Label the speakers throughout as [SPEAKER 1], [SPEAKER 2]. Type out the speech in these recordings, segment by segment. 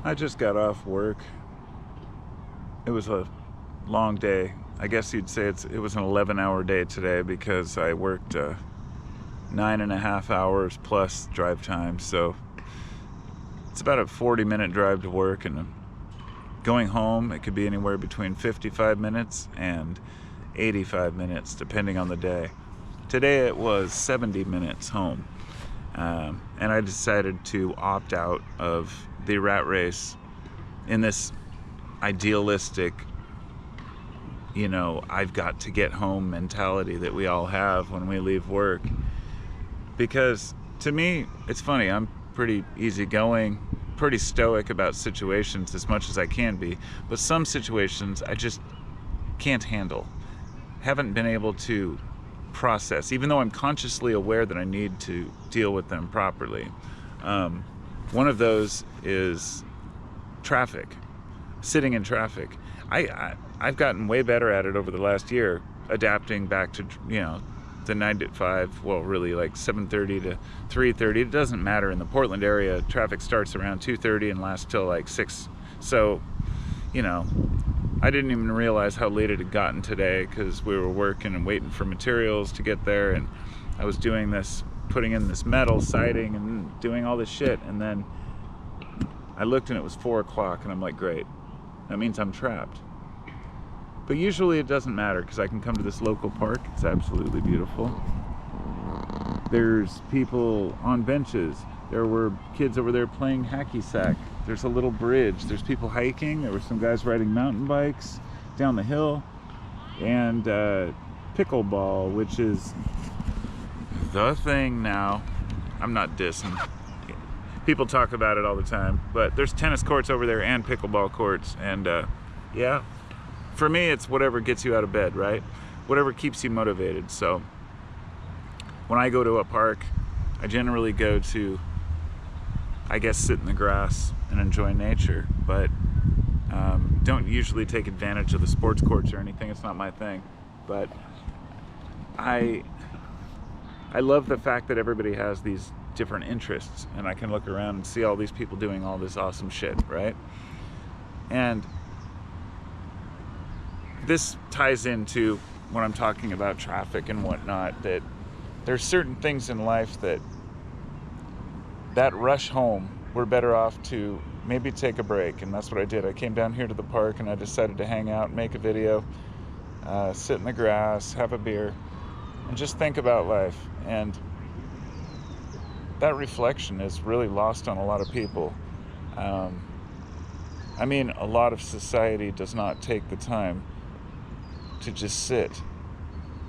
[SPEAKER 1] I just got off work. It was a long day. I guess you'd say it was an 11-hour day today because I worked 9.5 hours plus drive time. So it's about a 40-minute drive to work, and going home, it could be anywhere between 55 minutes and 85 minutes, depending on the day. Today it was 70 minutes home. And I decided to opt out of the rat race in this idealistic, I've got to get home mentality that we all have when we leave work. Because to me, it's funny, I'm pretty easygoing, pretty stoic about situations as much as I can be, but some situations I just can't handle. Haven't been able to process, even though I'm consciously aware that I need to deal with them properly. One of those is traffic, sitting in traffic. I've gotten way better at it over the last year, adapting back to the 9 to 5. Well, really like 7:30 to 3:30. It doesn't matter. In the Portland area, traffic starts around 2:30 and lasts till like 6. So, I didn't even realize how late it had gotten today because we were working and waiting for materials to get there, and I was doing this, putting in this metal siding and doing all this shit, and then I looked and it was 4 o'clock, and I'm like, great, that means I'm trapped. But usually it doesn't matter because I can come to this local park. It's absolutely beautiful. There's people on benches. There were kids over there playing hacky sack. There's a little bridge. There's people hiking. There were some guys riding mountain bikes down the hill. And pickleball, which is the thing now. I'm not dissing. People talk about it all the time. But there's tennis courts over there and pickleball courts. And yeah, for me, it's whatever gets you out of bed, right? Whatever keeps you motivated. So when I go to a park, I generally go to, I guess, sit in the grass and enjoy nature, but don't usually take advantage of the sports courts or anything. It's not my thing. But I love the fact that everybody has these different interests, and I can look around and see all these people doing all this awesome shit, right? And this ties into when I'm talking about traffic and whatnot, that there's certain things in life that rush home, we're better off to maybe take a break. And that's what I did. I came down here to the park and I decided to hang out, make a video, sit in the grass, have a beer, and just think about life. And that reflection is really lost on a lot of people. A lot of society does not take the time to just sit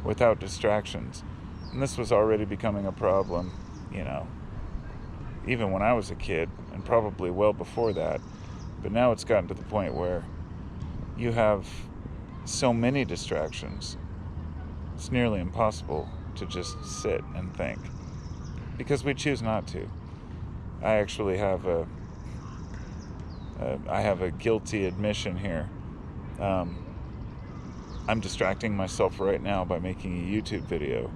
[SPEAKER 1] without distractions. And this was already becoming a problem, even when I was a kid, and probably well before that. But now it's gotten to the point where you have so many distractions, it's nearly impossible to just sit and think, because we choose not to. I actually have a guilty admission here. I'm distracting myself right now by making a YouTube video.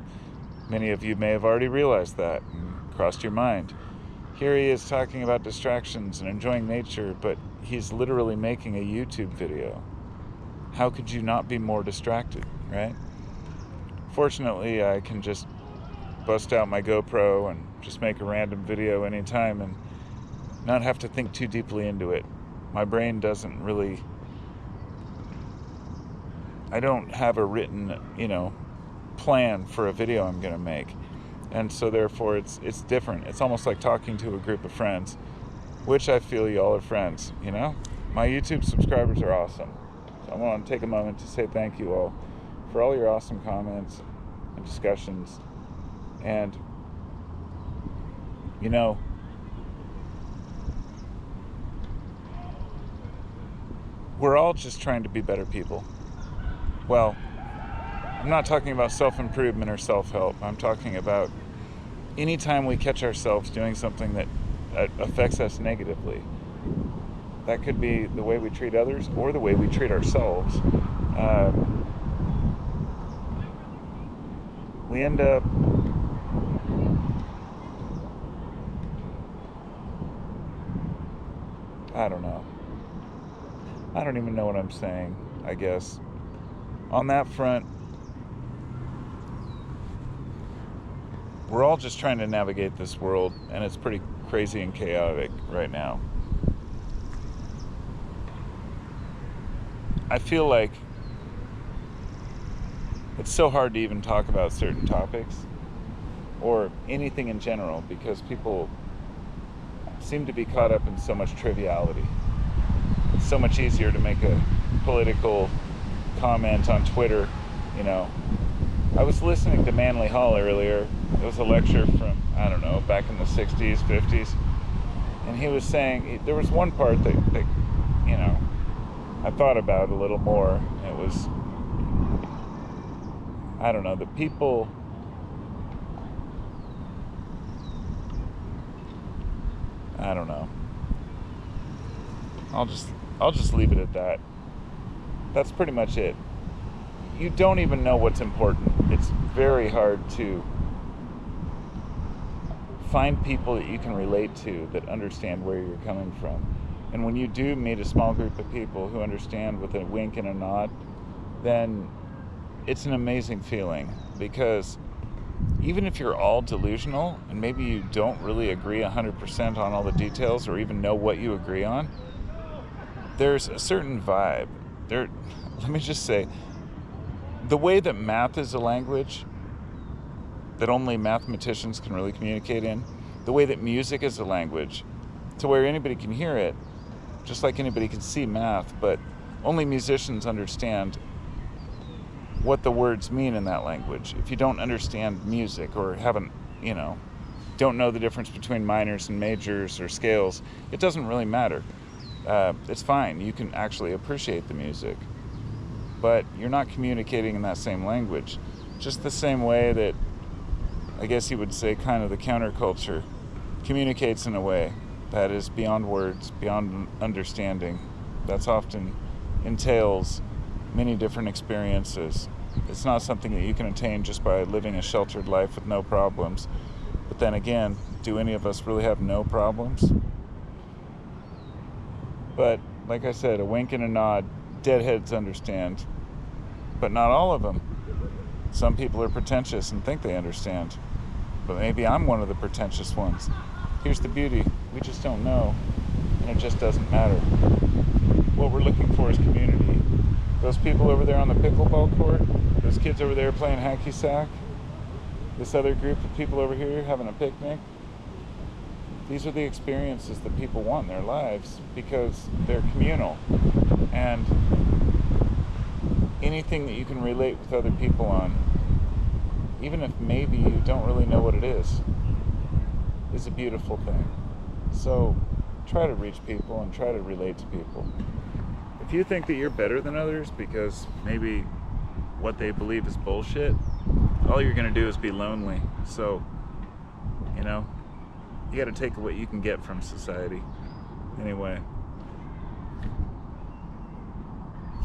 [SPEAKER 1] Many of you may have already realized that and crossed your mind. Here he is talking about distractions and enjoying nature, but he's literally making a YouTube video. How could you not be more distracted, right? Fortunately, I can just bust out my GoPro and just make a random video anytime and not have to think too deeply into it. My brain doesn't really... I don't have a written, plan for a video I'm going to make. And so therefore it's different. It's almost like talking to a group of friends, which I feel y'all are friends, My YouTube subscribers are awesome. So I want to take a moment to say thank you all for all your awesome comments and discussions. And, we're all just trying to be better people. Well, I'm not talking about self-improvement or self-help. I'm talking about anytime we catch ourselves doing something that affects us negatively. That could be the way we treat others or the way we treat ourselves. We end up I don't know. I don't even know what I'm saying, I guess. On that front, we're all just trying to navigate this world, and it's pretty crazy and chaotic right now. I feel like it's so hard to even talk about certain topics or anything in general because people seem to be caught up in so much triviality. It's so much easier to make a political comment on Twitter, you know. I was listening to Manly Hall earlier. It was a lecture from, I don't know, back in the 60s, 50s. And he was saying, there was one part that you know, I thought about a little more. It was, I don't know, the people, I don't know. I'll just leave it at that. That's pretty much it. You don't even know what's important. It's very hard to find people that you can relate to that understand where you're coming from. And when you do meet a small group of people who understand with a wink and a nod, then it's an amazing feeling, because even if you're all delusional and maybe you don't really agree 100% on all the details or even know what you agree on, there's a certain vibe. Let me just say, the way that math is a language that only mathematicians can really communicate in, the way that music is a language to where anybody can hear it, just like anybody can see math, but only musicians understand what the words mean in that language. If you don't understand music or haven't, don't know the difference between minors and majors or scales, it doesn't really matter. It's fine. You can actually appreciate the music, but you're not communicating in that same language. Just the same way that, I guess you would say, kind of the counterculture communicates in a way that is beyond words, beyond understanding. That's often entails many different experiences. It's not something that you can attain just by living a sheltered life with no problems. But then again, do any of us really have no problems? But like I said, a wink and a nod, deadheads understand. But not all of them. Some people are pretentious and think they understand. But maybe I'm one of the pretentious ones. Here's the beauty. We just don't know. And it just doesn't matter. What we're looking for is community. Those people over there on the pickleball court, those kids over there playing hacky sack, this other group of people over here having a picnic, these are the experiences that people want in their lives because they're communal. And anything that you can relate with other people on, even if maybe you don't really know what it is a beautiful thing. So try to reach people and try to relate to people. If you think that you're better than others because maybe what they believe is bullshit, all you're going to do is be lonely. So, you got to take what you can get from society. Anyway,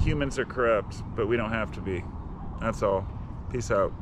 [SPEAKER 1] humans are corrupt, but we don't have to be. That's all. Peace out.